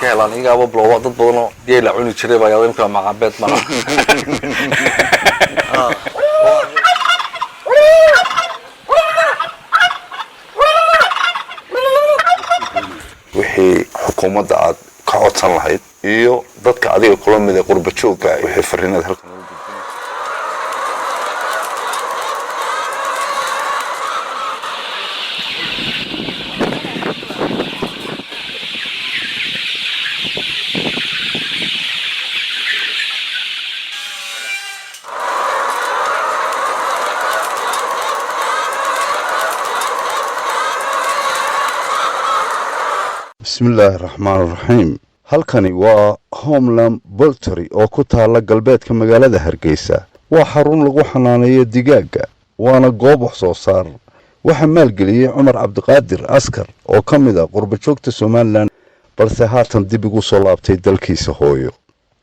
helaan iyaga blowa dad badan oo geela cuni jiray baa imka maqabeed ma wixii xukuumadda aad ka codsan lahayd iyo dadka adiga kula mid ah qurba joogga wixii fariinada halkan ugu gudbinaysa بسم الله الرحمن الرحيم halkani waa Homeland Poultry oo ku taala galbeedka magaalada Hargeysa waa xarun lagu xanaaneeyo digaaga waana goob wax soo saar waxa maalgeliyay Cumar Cabdiqaadir Askar oo kamid ah qurba joogta Soomaaliland balse haatan dib ugu soo laabtay dalkiisa hooyo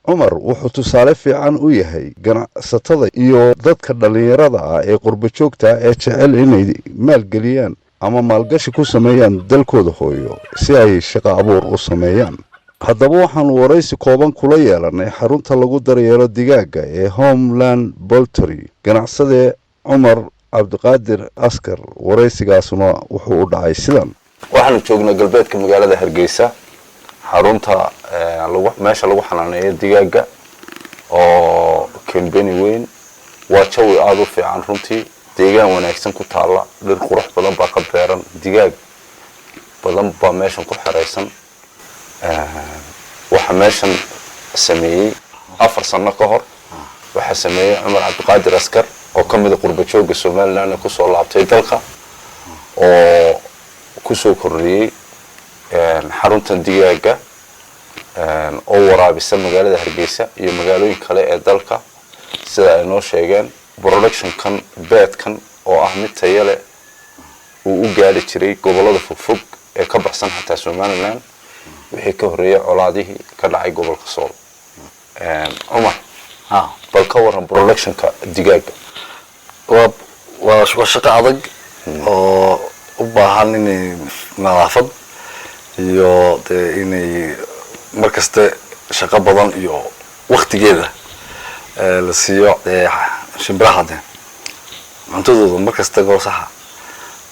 Cumar wuxuu tusaale fiican u yahay ganacsatada iyo dadka dhalinyarada ah ee qurba joogta ee jecel inay maalgeliyaan ama maalgashi ku sameeyaan dalkooda hooyo si ay shaqo abuur u sameeyaan haddaba waxaan waraysi kooban kula yeelanay xarunta lagu daryeelo digaaga ee Homeland Poultry ganacsade Cumar Cabdiqaadir Askar waraysigaasuna wuxuu u dhacay sidan waxaan joognaa galbeedka magaalada Hargeysa xarunta meesha lagu xanaaneeyo digaaga oo Kambani weyn waa jawi aad u fiican runtii deegaan wanaagsan ku taala dhir qurux badan baa ka beeran digaag badan baa meeshan ku xareysan waxa meeshan sameeyay 4 sano ka hor waxa sameeyay Cumar Cabdiqaadir Askar oo kamid ah qurba joogga Soomaaliland ku soo laabtay dalka oo ku soo kordhiyay xaruntan digaaga oo waraabisa magaalada Hargeysa iyo magaalooyin kale ee dalka sida ay noo sheegeen production kan beedkan oo ah mid tayo leh uu u gaari jiray gobolada fogfog ee ka baxsan xataa Soomaaliland wixii ka horeeyay colaadihii ka dhacay gobolka Sool Cumar bal ka waran production ka digaaga waa shaqo adag oo u baahan in nadaafad iyo inay markasta shaqo badan iyo waqtigeeda la siiyo shimbiraha cuntadooda markasta goor sax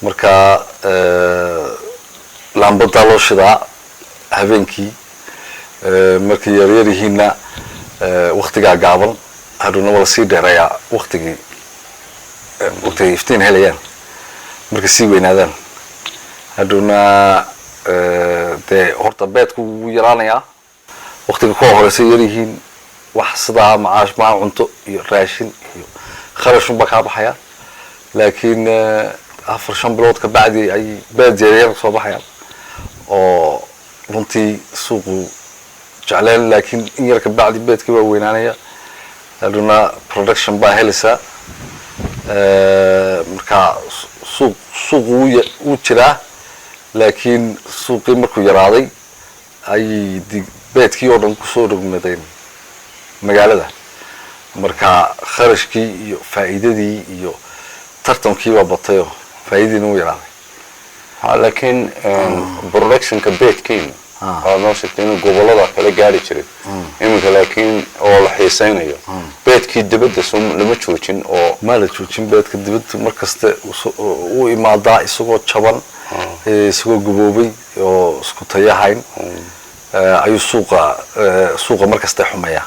marka lambada loo shidaa habeenkii markii yaryar yihiina waqtiga gaaban haduna wala sii dheeraya waqtiga iftiin helayaan marka sii weynaadaan haduna horta beedku wuu yaraanaya waqtiga ku horeysay yar yihiin wax sida macaash ma cunto iyo raashin iyo kharash ba ka baxaya laakiin 4-5 bilood ka bacdi ay beed yar soo baxayaan oo runtii suuqu jeclaan laakiin in yar ka bacdi beedkii waa weynaanaya haduna production ba helisa marka suuq uu jira laakiin suuqii markuu yaraaday ay beedkii oo dhan ku soo dhigmadeen magaalada marka kharashkii iyo faa'iidadii iyo tartankii waa batay faa'iidina uu yaraaday laakiin production ka beedkeen oo noo sheegtay inuu gobolada kala gaari jiray iminka laakiin oo la xiisaynayo beedkii dibadda soo lama joojin oo ma la joojin beedka dibadda markasta uu imaadaa isagoo jaban isagoo gaboobay oo isku tayahayn ayuu suuqa markasta xumaya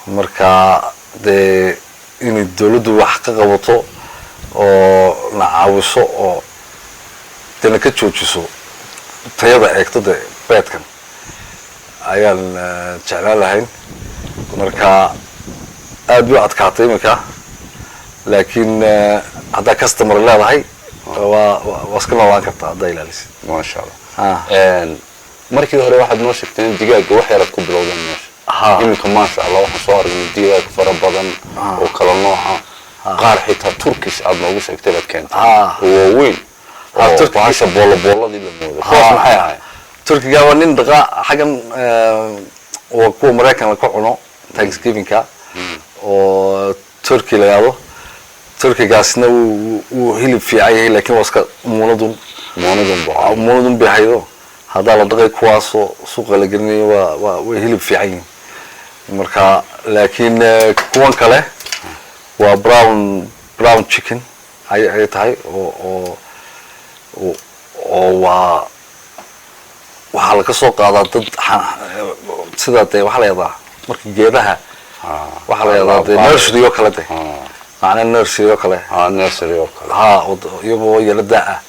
marka in dawladdu wax ka qabato oo la caawiso oo dana ka joojiso tayada eegtada beedkan ayaan jeclaan lahayn marka aad u adkaatay imika laakiin hadda customer leedahay waa iska noolaan kartaa hadda ilaalisid ma sha Allah markii hore waxaad noo sheegtay digaaga wax yar ku bilowdeen meesha imika ma sha Allah waxaan soo aragnay digaag fara badan oo kala nooca qaar xitaa Turkish aad noogu sheegtay baad keentay oo weyn Turkish booladii la moodo qof maxay ahay Turkiga waa nin dhaqa xagan oo ku Mareykan la ku cuno Thanksgiving ka oo Turkey la yado Turkigaasna uu hilib fiican yahay laakiin waska muunadun baa haydo haddaa la dhaqay kuwaasoo suuqa la gelinayo way hilib fiican yihiin marka laakiin kuwan kale waa brown chicken ay tahay oo waxaa laga soo qaadaa dad sida dee waxaa la yidhahdaa marka geedaha waxaa la yidhahdaa dee nursery oo kale de macnaa nursery oo kale iyagoo yala daa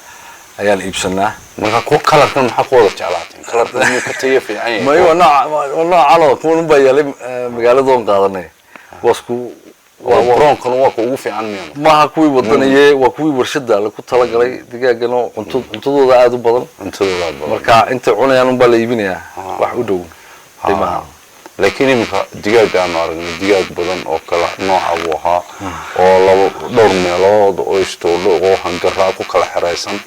ayaan iibsanaa marka kuwa kalarkan maxaa ku wada jeclaatay kalarkan inuu ka tayo fiican yahay may waa noocan kuwan unbaa yaalay magaaladoon qaadanay wasku brownkan waa ku ugu fiican miyana maaha kuwii wadanaye waa kuwii warshada lagu talagalay digaagano cuntadooda aad u badan marka intay cunayaan unbaa la iibinayaa wax u dhow qiimaha laakiin iminka digaaga aanu aragnay digaag badan oo kala nooca buu ahaa oo dhowr meelood oo istoodho oo hangaraa ku kala xiraysan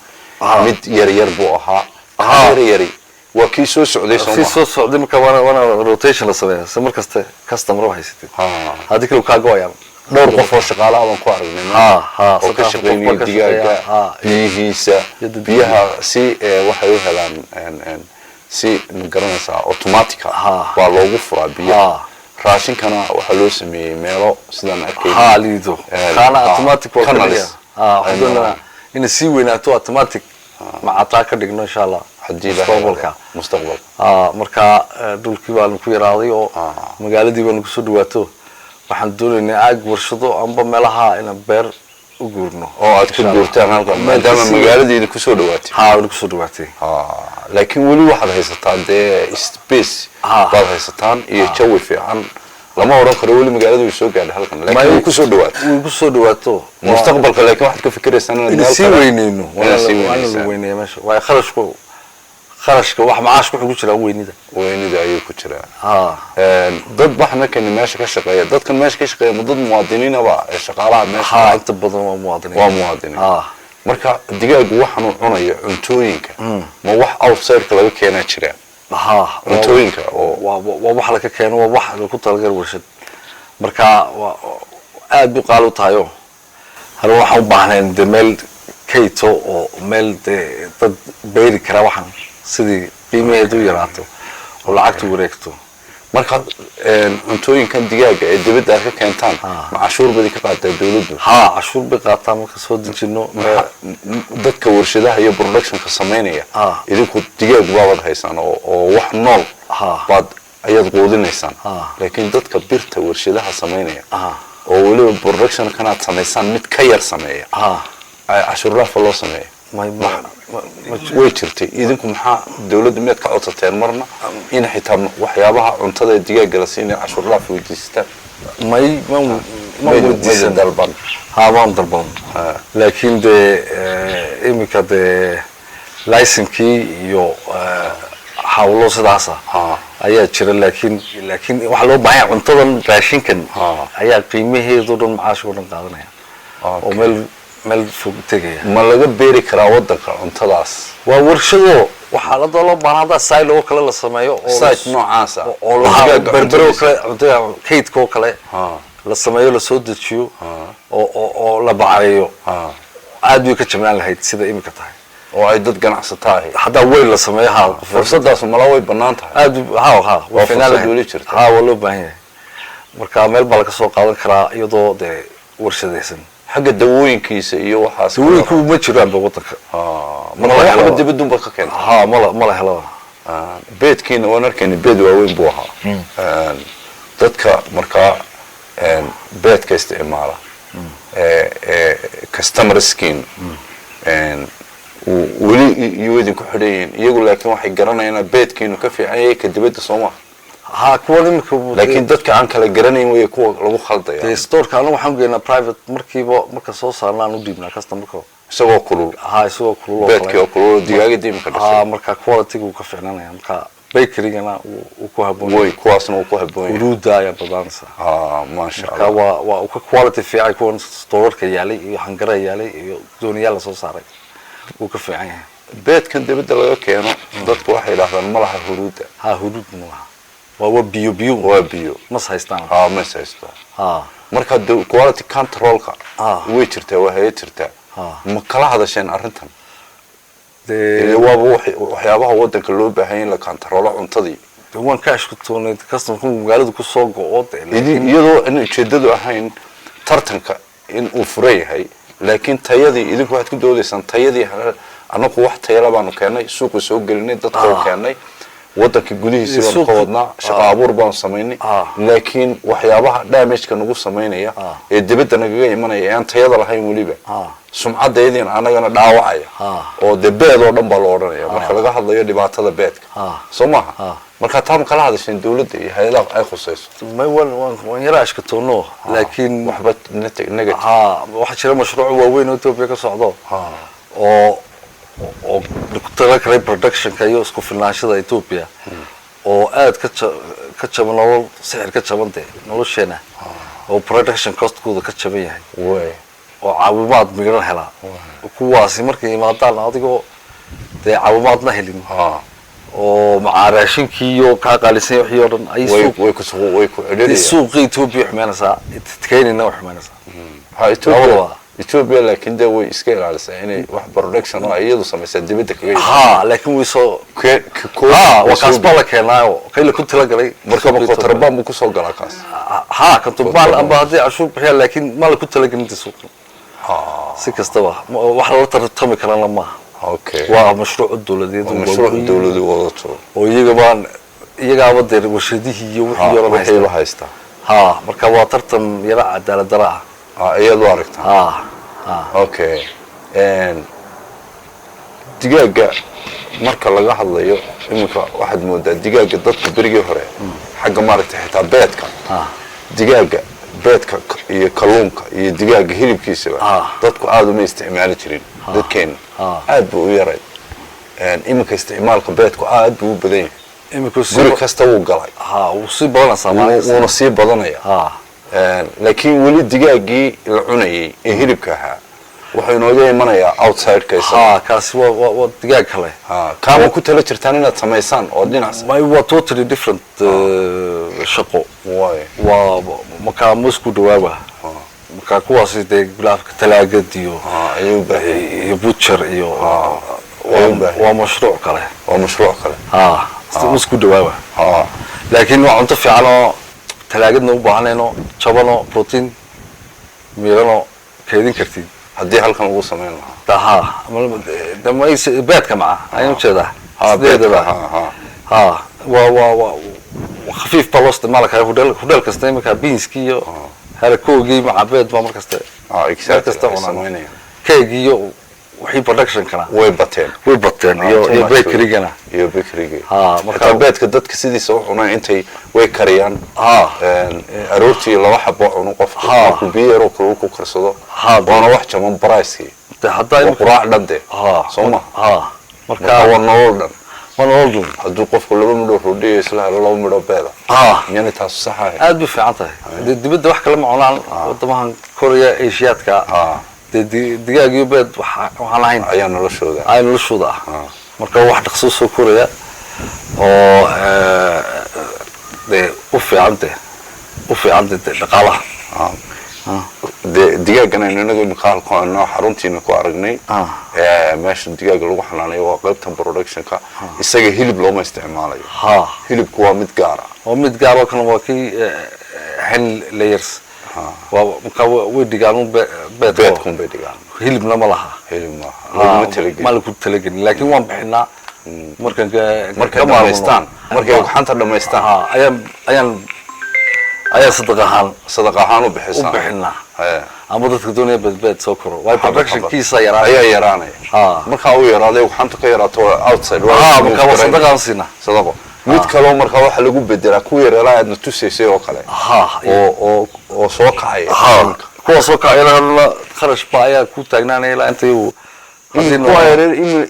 mid yar buu ahaa yari waa kii soo socday marka waana rotation la sameeyaa si markasta customer u haysatid haddii kale kaaga wayaan dhowr qof oo shaqaalaha baan ku aragnay oo ka shaqeynaya digaaga biyaha si waxay u helaan si magaranaysaa automatic waa loogu furaa biyaha raashinkana waxaa loo sameeyey meelo sidaan arkay liido kaana automatic waa in sii weynaato automatic macataa ka dhigno insha allah mustaqbalka marka dhulkii baan ku yaraaday oo magaaladii baan kusoo dhawaato waxaan doonaynaa aag warshado amba meelaha inaan beer u guurno oo aad ku guurtaan halkan maadaama magaaladeeda kusoo dhawaatay kusoo dhawaatay laakiin weli waxaad haysataa dee space baad haysataan iyo jawi fiican lama oran karo weli magaalada way soo gaadhay halkan laakiin way kusoo dhawaato mustaqbalka laakiin waxaad ka fikiraysaan inaad sii weyneyno waana weynaya meesha waa kharashka wax macaash wuxuu ku jiraa weynida ayuu ku jiraa dad waxna kan meesha ka shaqeeya dadkan meesha ka shaqeeya dad muwaadiniin ah shaqaalaha meesha inta badan waa muwaadiniin marka digaagu waxaan uu cunayo cuntooyinka ma wax outside laga keenaa jira cuntooyinka waa wax laga keeno waa wax lagu talagalay warshad marka aad buu qaal u tahay hal waxaan u baahnayn de meel kayto oo meel dad beeri kara waxaan sidii qiimaheedu yaraato oo lacagtu wareegto marka cuntooyinkan digaaga ee dibadda ka keentaan ma cashuur badi ka qaataa dawladdu cashuur bay qaataa marka soo dejino dadka warshadaha iyo productionka sameynaya idinku digaag baad haysaan oo wax nool baad ayaad quudinaysaan laakiin dadka birta warshadaha sameynaya oo waliba production kanaad samaysaan mid ka yar sameeya cashuur raafa loo sameeya way jirtay idinku maxaa dawladdu miyaad ka codsateen marna in xitaa waxyaabaha cuntada ee digaaga la siinaya cashuur raaf weydiistaan ma weydiisan dalban waan dalban laakiin dee iminka dee laysenkii iyo hawlo sidaasa ayaa jira laakiin waxaa loo baahan yahay cuntadan raashinkan ayaa qiimaheedu dhan macaashoo dhan qaadanaya oo meel fog tegaya ma laga beeri karaa wadanka cuntadaas waa warshado waxaa la loo baahan hadaa silo oo kale la sameeyo site noocaas oo berbero kale cuntada kaydka oo kale la sameeyo la soo dejiyo oo la bacayo aad bay ka jabnaan lahayd sida imika tahay oo ay dad ganacsataa hadaa weyl la sameeyo fursadaas ma la way banaan tahay aad waa finaal waa loo baahan yahay marka meel baa laga soo qaadan karaa iyadoo dee warshadaysan xagga dawooyinkiisa iyo waxaas dawooyinku ma jiraan wadanka marka dibaddu ba ka keentay mala helo beedkiina waan arkayna beed waaweyn buu ahaa dadka markaa beedka isticmaala customer skin weli iyo idinku xidhayiin iyagu laakiin waxay garanayaan beedkiinu ka fiican yahay ka dibadda Soomaa kuwan imika laakiin dadka aan kala garanayn way kuwa lagu khaldaya store-ka anagu waxaan geynaa private marka soo saarnaan u dhiibnaa customer-ka isagoo kulul isagoo kulul beedkii kulul digaaga diimka dhashay marka quality uu ka fiicnaanaya marka bakery-gana uu ku haboon way kuwaasna uu ku haboon uruuda ayaa badanaysa ma sha Allah waa ka quality fiican kuwan store-ka yaalay iyo hangara yaalay iyo dooniyaal la soo saaray uu ka fiican yahay beedkan dibadda laga keeno dadku waxay yiraahdaan ma laha huruuda huruud ma laha waa biyo mas haystaan mas haystaan marka quality control-ka way jirtaa waa hay jirtaa ma kala hadasheen arrintan Ee waxyaabaha wadanka loo baahan yahay la kantaroolo cuntadii waan ka ashkatoonay kastamku magaalada ku soo go'o iyadoo in ujeedadu ahayn tartanka in uu furay yahay laakiin tayadii idinku waxaad ku doodaysaan tayadii anagu wax tayala baanu keenay suuqa soo gelinay dadka oo keenay wadanka gudihiisa baanu ka wadnaa shaqo abuur baanu samaynay laakiin waxyaabaha damage-ka nagu samaynaya ee dibadda nagaga imanaya aan tayada lahayn waliba sumcadeedin anagana dhaawacaya oo beed oo dhan baa loo oranaya marka laga hadlayo dhibaatada beedka Soomaha marka taam kala hadashin dawladda iyo hay'adaha ay khusayso ma waan yara ashkatoono laakiin waxba negative waxa jira mashruuc waaweyn oo Ethiopia ka socdo oo ku talagalay production-ka iyo isku filnaanshada Ethiopia oo aad ka jaban nolol sicir ka jabantay nolosheena oo production cost-kooda ka jaban yahay way oo caawimaad miran hela kuwaasi markay imaadaan adigoo caawimaadna helin oo macaaraashinkii iyo ka qaalisan wixii oo dhan ay way ku celiyay suuqii Ethiopia xumaanaysa Kenya xumaanaysa Ethiopia laakiin de way iska ilaalisay inay wax production oo iyadu sameysay dibadda kaga laakiin way soo wakaas baa la keenaayo kayla ku talagalay marka ma kontrabaan buu ku soo galaa kaas kontrabaan amba hadii cashuur bixiya laakiin ma la ku talagalin suuqa si kastaba wax la tartami karana ma waa mashruuc dawladeed wadato oo iyaga wada warshadihii iyo wixii la haysta marka waa tartan yara cadaalad darro iyadu aragtaa okay digaaga marka laga hadlayo iminka waxaad moodaa digaaga dadka berigii hore xagga maaragtay xitaa beedka digaaga beedka iyo kalluunka iyo digaaga hilibkiisa dadku aad uma isticmaali jirin dadkeena aad buu u yaray iminka isticmaalka beedku aad buu u badan yahay guri kasta wuu galay wuu sii badanaysaa wuuna sii badanaya laakiin weli digaagii la cunayay ee hilibka ahaa wuxuu inooga imanayaa outside-ka kaasi waa digaag kale kaama ku tala jirtaan inaad samaysaan oo dhinac waa totally different shaqo waa markaa masku dhawaaba markaa kuwaasi dee bilaafka talaagad iyo butcher iyo waa mashruuc kale masku dhawaaba laakiin waa cunto fiican oo talaagadna u baahanayno jabano protein miirano keedin kartid haddii halkan ugu samayn lahaa beedka maca ayaan ujeedaa waa khafiif baa loo isticmaali karaa hudheel kasta iminka beanski iyo harakoogii maca beed baa markasta keegii iyo wixii production kana way bateen iyo bakery-gana marka beedka dadka sidiisa u cunaan intay way kariyaan aroortii laba xabo cuno qofka markuu biyo yaroo kale ku karsado waana wax jaban barayskii quraac dhande sooma marka waa nolol dhan hadduu qofku laba midho roodhiyo isla helo laba midho beeda yani taas sax aad bay fiican tahay dibadda wax kale ma cunaan wadamahan Korea Asiaadka digaag iyo beed waxaan ahayn ayaa noloshooda marka wax dhaqso soo koraya oo u fiican dhaqaalaha digaagana inaga imika xaruntiina ku aragnay meesha digaaga lagu xanaanayo waa qaybtan productionka isaga hilib looma isticmaalayo hilibku waa mid gaar oo kan waa kii hen layers way dhigaan beedkun bay dhigaan hilibna ma laha ma lagu talagelin laakiin waan bixinaa markay dhamaystaan markay xanta dhamaystaan ayaan sadaq ahaan u bixinaa ama dadka doonaya beed soo koro waa productionkiisa ayaa yaraanaya markaa uu yaraaday xanta ka yaraato outside marka waa sadaqaan siina sadaqo mid kale markaa waxa lagu bedelaa ku yareelaa aadna tusaysay oo kale oo soo kacay kuwa soo kacay kharash baa ayaa ku taagnaanaya ilaa inta uu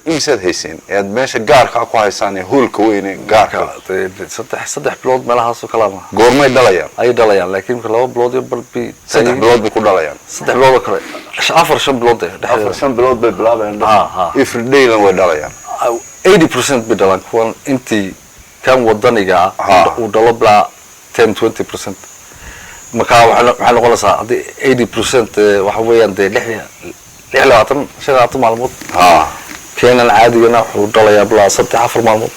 imisaad hayseen aad meesha gaarka ku haysaan ee hoolka weyne gaarka saddex bilood meelahaas oo kala ma goormay dhalayaan ay dhalayaan laakiin laba bilood iyo balbi saddex bilood bay ku dhalayaan saddex bilood oo kale shan bilood shan bilood bay bilaabayaan every day way dhalayaan 80% bay dhalaan kuwan intii kan wadaniga uu dhalo bla 10-20% marka waxa noqonaysaa hadii 80% waxa weeyaan de 60 maalmood keenan caadigana wuxuu dhalayaa bilaa 3-4 maalmood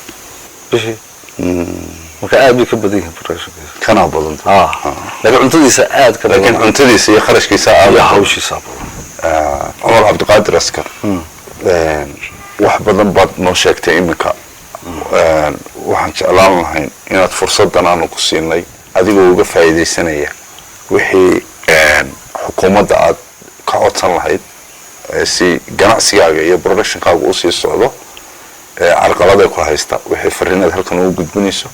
bishii marka aad bay ka badan yihiin productionkiisa kana badan laakiin cuntadiisa aad ka badan laakiin cuntadiisa iyo kharashkiisa aad hawshiisa badan Cumar Cabdiqaadir Askar wax badan baad noo sheegtay iminka waxaan jeclaan lahayn inaad fursadan aanu ku siinay adigoo uga faa'iidaysanaya wixii xukuumadda aad ka codsan lahayd si ganacsigaaga iyo productionkaaga u sii socdo carqalada ku haysta wixii fariinaad halkan ugu gudbinayso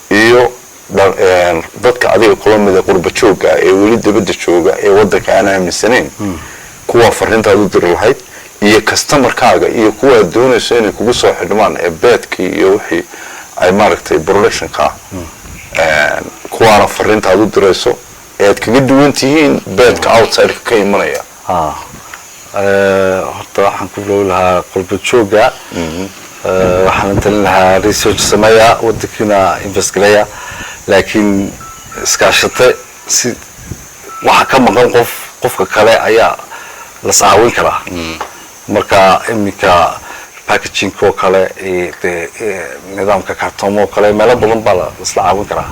iyo dadka adiga kula mid ah qurba jooga ee weli dibadda jooga ee waddanka aan aaminsanayn kuwa fariintaad u diri lahayd iyo customerkaaga iyo kuwa doonayso inay kugu soo xidhmaan ee beedkii iyo wixii ay maaragtay productionka kuwaana fariintaad u dirayso ee aad kaga duwan tihiin beedka outside-ka ka imanaya horta waxaan ku bilowgi lahaa qurba jooga waxaan talin lahaa research sameeya waddankiina invest galaya laakiin iskaashate si waxa ka maqan qofka kale ayaa la saawin karaa marka iminka packaging oo kale nidaamka kartoomo oo kale meelo badan baa la isla caawin karaa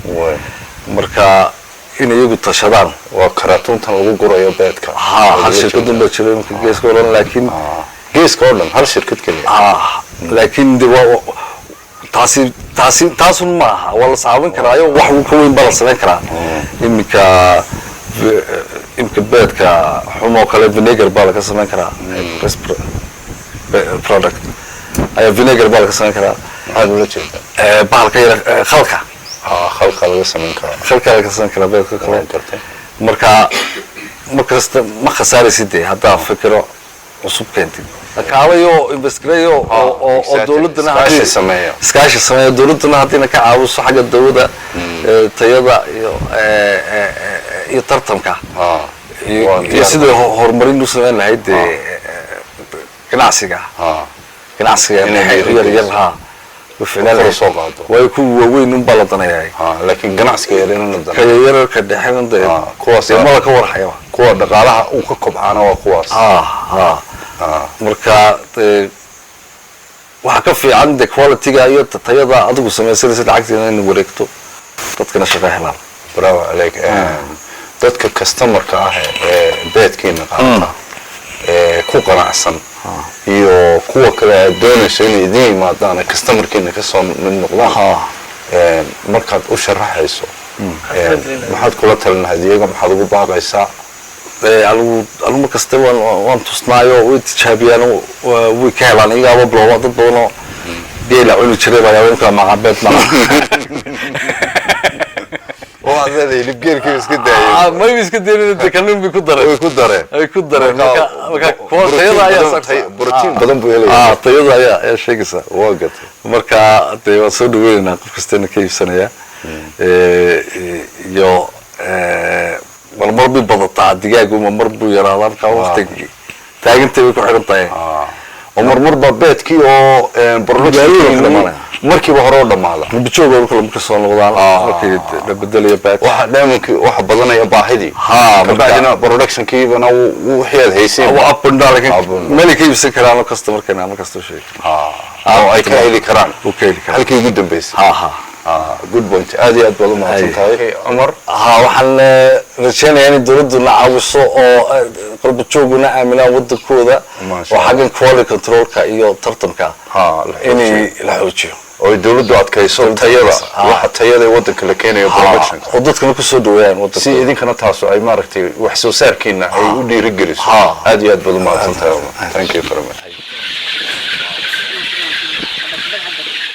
marka in iyagu tashadaan waa karatuuntan lagu gurayo beedka hal shirkad unbaa jira iminka geeska oo dhan laakiin geeska oo dhan hal shirkad keliya laakiin taasun ma aha waa la saawin karaayo wax uu ka weyn baa la samayn karaa iminka beedka xumoo kale vinegar baa laga samayn karaa product ayaa vinegar baa laga samayn karaa maxaad ula jeedaa bahalka yar khalka khalka laga samayn karaa khalka laga samayn karaa beedka kale marka markasta ma khasaaraysid dee haddaa fikiro cusub keentid kaalayo investigayo oo dawladana iskaashi sameeyo dawladana hadina ka caawiso xagga dawladda tayada iyo tartanka iyo sida horumarin u sameyn lahayd ganacsiga yar وفعلا way ku waaweyn un baa la danayaa laakiin ganacsiga yar ka dhaxayn kuwaas ma ka warhayo kuwa dhaqaalaha uu ka kobcana waa kuwaas marka waxa ka fiican de quality-ga iyo tayada adigu sameeyay sida lacagteena in wareegto dadkana shaqo helaan bravo alayk dadka customer-ka ah ee beedkiina qaata ku qanacsan iyo kuwa kale doonayso inay idin yimaadaan customer-kiina ka soo mid noqdaan markaad u sharaxayso maxaad kula talinahayd iyaga maxaad ugu baaqaysaa anigu markasta waan tusnaayo way tijaabiyaan way ka helaan iyaaba blooba dad badan oo geela cuni jiray baa yaabinka macabeed waa adeeday libgeelkii iska daayay ma iska deerin kanun bi ku dareen ay ku dareen marka tayada ayaa protein badan buu helayaa tayada ayaa sheegaysa waa gatay marka waa soo dhaweynaa qof kasta ka iibsanaya iyo marmar bi badataa digaagu mar buu yaraadan ka waqti taagintay ku xiran tahay oo marmar ba beedkii oo production markiiba hore u dhamaada bijooga marka soo noqdaan markii la bedelayo beed waxa dheemanki waxa badanaya baahidii kabacdina productionkiibana wixii aad haysay waa up and down laakiin meel ka iibsan karaan customer-kana ma kasto sheeg oo ay ka heli karaan halkii ugu dambeysay good point aad iyo aad baad u mahadsantahay Umar waxaan rajaynayaa in dawladdu la caawiso oo qalbi jooguna aaminaan wadankooda oo xaggan quality control-ka iyo tartanka inay la xoojiyo oo dawladdu adkayso tayada waxa tayada wadanka la keenayo production oo dadkana ku soo dhaweeyaan wadanka si idinkana taas ay maaragtay wax soo saarkiina ay u dhiirigeliso aad iyo aad baad u mahadsantahay thank you very much